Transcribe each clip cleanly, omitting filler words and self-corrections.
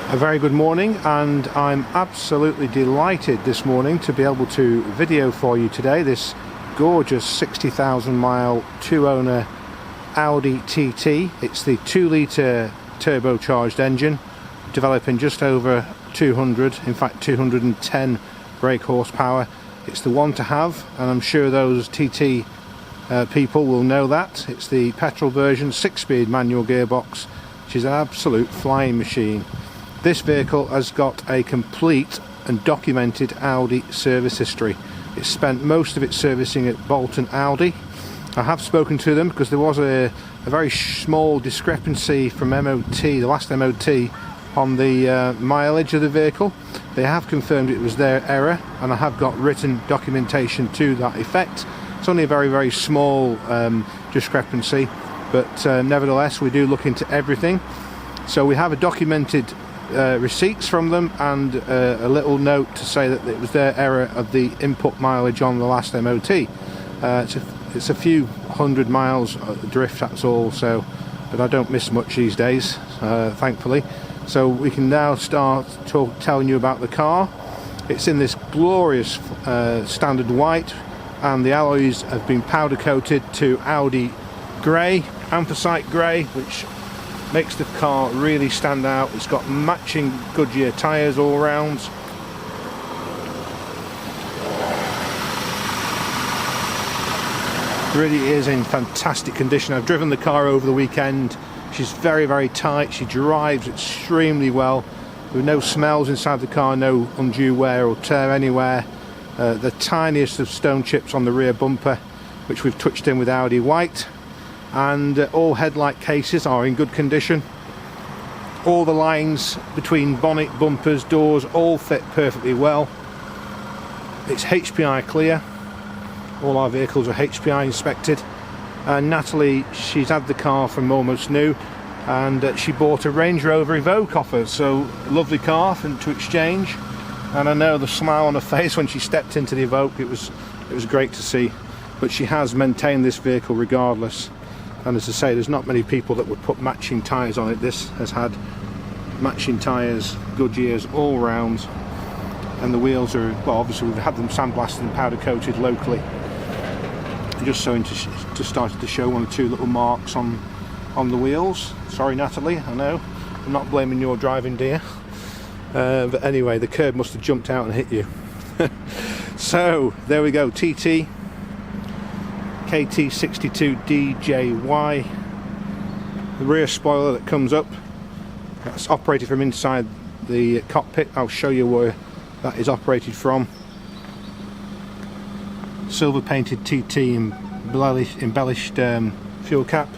A very good morning, and I'm absolutely delighted this morning to be able to video for you today this gorgeous 60,000 mile two-owner Audi TT. It's the 2-litre turbocharged engine, developing just over 200, in fact 210 brake horsepower. It's the one to have, and I'm sure those TT people will know that. It's the petrol version, 6-speed manual gearbox, which is an absolute flying machine. This vehicle has got a complete and documented Audi service history. It's spent most of its servicing at Bolton Audi. I have spoken to them because there was a very small discrepancy from MOT, the last MOT, on the mileage of the vehicle. They have confirmed it was their error, and I have got written documentation to that effect. It's only a very, very small discrepancy, but nevertheless we do look into everything. So we have a documented receipts from them and a little note to say that it was their error of the input mileage on the last MOT. It's a few hundred miles drift, that's all, so, but I don't miss much these days, thankfully. So we can now start telling you about the car. It's in this glorious standard white, and the alloys have been powder coated to Audi grey, anthracite grey, which makes the car really stand out. It's got matching Goodyear tyres all round. It really is in fantastic condition. I've driven the car over the weekend. She's very, very tight. She drives extremely well. There are no smells inside the car, no undue wear or tear anywhere. The tiniest of stone chips on the rear bumper, which we've touched in with Audi white. And all headlight cases are in good condition. All the lines between bonnet, bumpers, doors all fit perfectly well. It's HPI clear. All our vehicles are HPI inspected. Natalie, she's had the car from almost new, and she bought a Range Rover Evoque offer, so lovely car to exchange. And I know the smile on her face when she stepped into the Evoque, it was great to see. But she has maintained this vehicle regardless. And as I say, there's not many people that would put matching tyres on it. This has had matching tyres, Goodyears all round, and the wheels are, well, obviously we've had them sandblasted and powder coated locally. Just so to started to show one or two little marks on the wheels. Sorry Natalie, I know, I'm not blaming your driving, dear. But anyway, the curb must have jumped out and hit you. So there we go, TT KT62DJY. The rear spoiler that comes up, that's operated from inside the cockpit. I'll show you where that is operated from. Silver painted TT embellished fuel cap.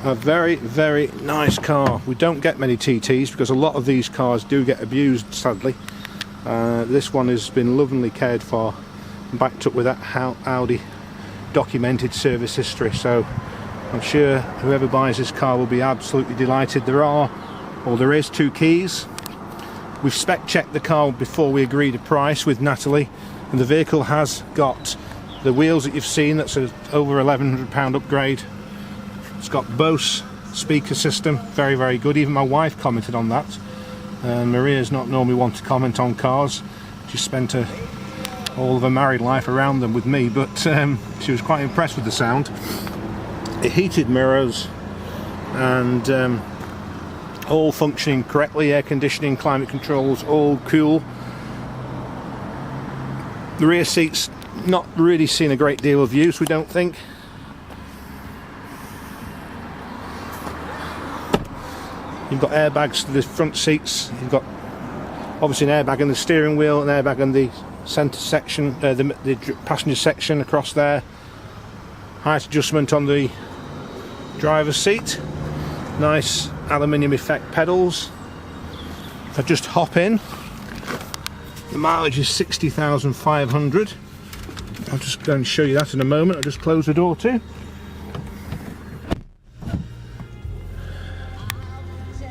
A very, very nice car. We don't get many TTs because a lot of these cars do get abused, sadly. This one has been lovingly cared for, backed up with that Audi documented service history, so I'm sure whoever buys this car will be absolutely delighted. There is 2 keys. We've spec checked the car before we agreed a price with Natalie, and the vehicle has got the wheels that you've seen. That's a over £1,100 upgrade. It's got Bose speaker system, very, very good. Even my wife commented on that. Maria's not normally one to comment on cars. She spent all of her married life around them with me, but she was quite impressed with the sound. Heated mirrors, and all functioning correctly. Air conditioning, climate controls, all cool. The rear seats not really seen a great deal of use, we don't think. You've got airbags to the front seats. You've got obviously an airbag in the steering wheel, an airbag in the centre section, the passenger section across there. Height adjustment on the driver's seat. Nice aluminium effect pedals. If I just hop in, the mileage is 60,500. I'll just go and show you that in a moment. I'll just close the door too.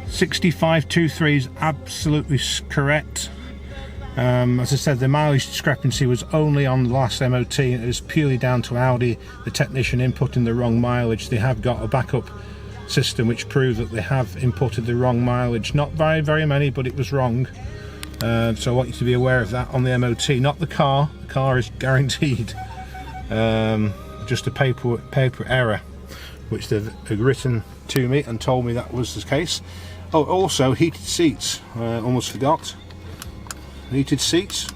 6523 is absolutely correct. As I said, the mileage discrepancy was only on the last MOT, and it was purely down to Audi, the technician inputting the wrong mileage. They have got a backup system, which proved that they have inputted the wrong mileage. Not very many, but it was wrong. So I want you to be aware of that on the MOT, not the car. The car is guaranteed. Just a paper error, which they've written to me and told me that was the case. Oh, also heated seats. Almost forgot. Heated seats,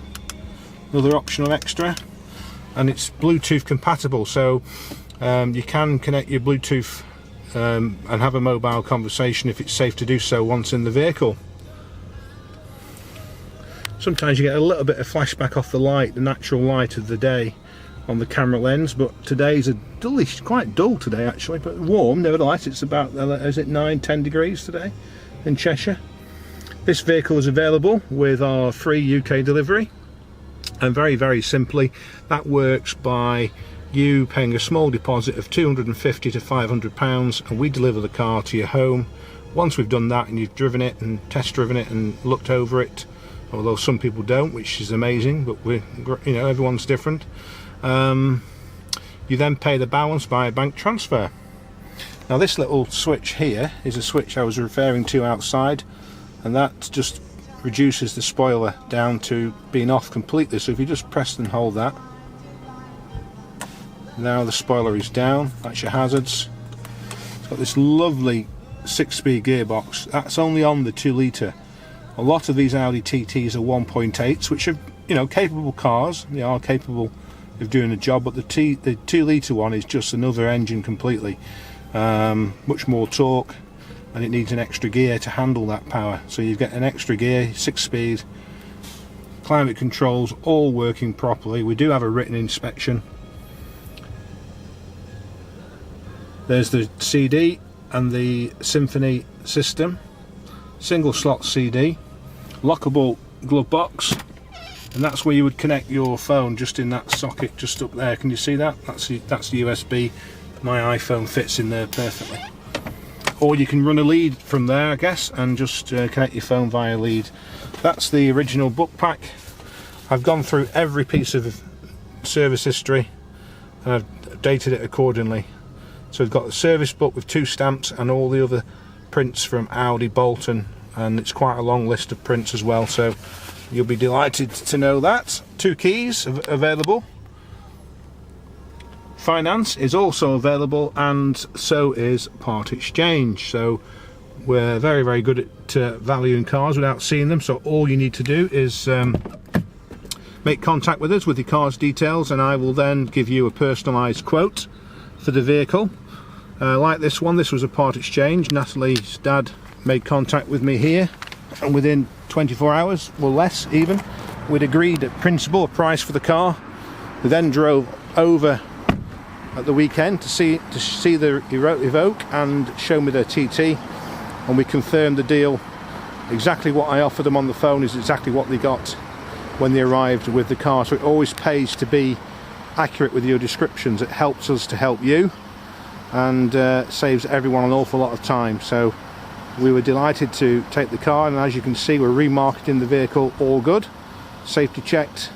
another optional extra, and it's Bluetooth compatible, so you can connect your Bluetooth and have a mobile conversation if it's safe to do so once in the vehicle. Sometimes you get a little bit of flashback off the light, the natural light of the day on the camera lens, but today's a dullish, quite dull today actually, but warm nevertheless. It's about, is it 9-10 degrees today in Cheshire. This vehicle is available with our free UK delivery, and very simply that works by you paying a small deposit of £250 to £500, and we deliver the car to your home. Once we've done that and you've driven it and test driven it and looked over it, although some people don't, which is amazing, but everyone's different, you then pay the balance via bank transfer. Now this little switch here is a switch I was referring to outside, and that just reduces the spoiler down to being off completely. So if you just press and hold that, now the spoiler is down. That's your hazards. It's got this lovely 6-speed gearbox. That's only on the 2 litre. A lot of these Audi TTs are 1.8s, which are capable cars. They are capable of doing the job, but the 2 litre one is just another engine completely. Much more torque, and it needs an extra gear to handle that power. So you get an extra gear, 6-speed, climate controls all working properly. We do have a written inspection. There's the CD and the Symphony system, single slot CD, lockable glove box, and that's where you would connect your phone, just in that socket just up there. Can you see that? That's the USB. My iPhone fits in there perfectly. Or you can run a lead from there, I guess, and just connect your phone via lead. That's the original book pack. I've gone through every piece of service history and I've dated it accordingly. So we've got the service book with 2 stamps and all the other prints from Audi, Bolton, and it's quite a long list of prints as well, so you'll be delighted to know that. 2 keys available. Finance is also available, and so is part exchange. So we're very good at valuing cars without seeing them, so all you need to do is make contact with us with your car's details, and I will then give you a personalised quote for the vehicle. Like this one, this was a part exchange. Natalie's dad made contact with me here, and within 24 hours or less even, we'd agreed at principle a price for the car. We then drove over at the weekend to see the Evoque and show me their TT, and we confirmed the deal. Exactly what I offered them on the phone is exactly what they got when they arrived with the car. So it always pays to be accurate with your descriptions. It helps us to help you, and saves everyone an awful lot of time. So we were delighted to take the car, and as you can see, we're remarketing the vehicle all good, safety checked.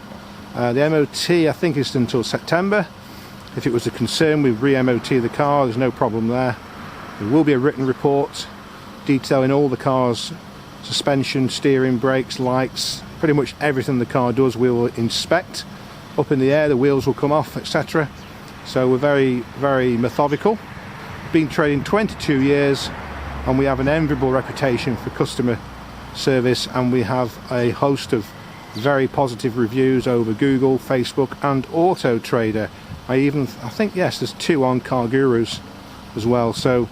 The MOT I think is until September. If it was a concern, we'd re-MOT the car, there's no problem there. There will be a written report detailing all the car's suspension, steering, brakes, lights, pretty much everything the car does we will inspect. Up in the air, the wheels will come off, etc. So we're very methodical. Been trading 22 years, and we have an enviable reputation for customer service, and we have a host of very positive reviews over Google, Facebook and Auto Trader. I think, yes, there's 2 on Car Gurus as well, so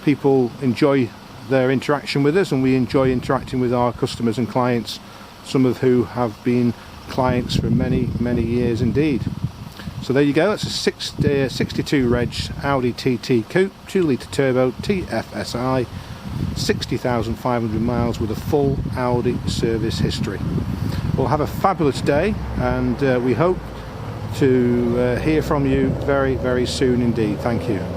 people enjoy their interaction with us, and we enjoy interacting with our customers and clients, some of who have been clients for many years indeed. So there you go, that's a 62 reg Audi TT Coupe, 2 litre turbo TFSI, 60,500 miles with a full Audi service history. We'll have a fabulous day, and we hope to hear from you very soon indeed. Thank you.